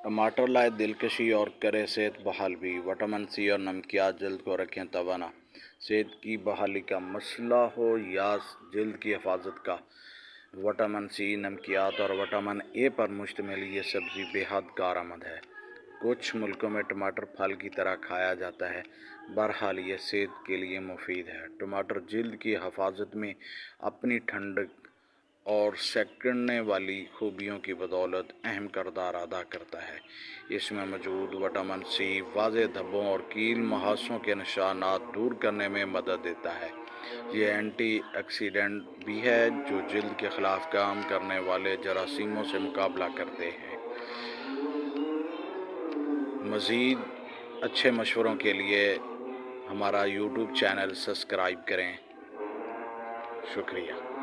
टमाटर लाए दिलकशी और करे सेहत बहाल भी। विटामिन सी और नमकियात जल्द को रखें तवाना। सेहत की बहाली का मसला हो या जल्द की हिफाजत का, विटामिन सी, नमकियात और विटामिन ए पर मुश्तमिल ये सब्ज़ी बेहद कारआमद है। कुछ मुल्कों में टमाटर फल की तरह खाया जाता है, बहरहाल ये सेहत के लिए मुफीद है। टमाटर जल्द की हिफाजत में अपनी ठंडक और सिकुड़ने वाली खूबियों की बदौलत अहम किरदार अदा करता है। इसमें मौजूद विटामिन सी वाज़े धब्बों और कील मुहासों के निशानात दूर करने में मदद देता है। ये एंटी ऑक्सीडेंट भी है जो जल्द के ख़िलाफ़ काम करने वाले जरासीमों से मुकाबला करते हैं। मज़ीद अच्छे मशवरों के लिए हमारा यूट्यूब चैनल सब्सक्राइब करें। शुक्रिया।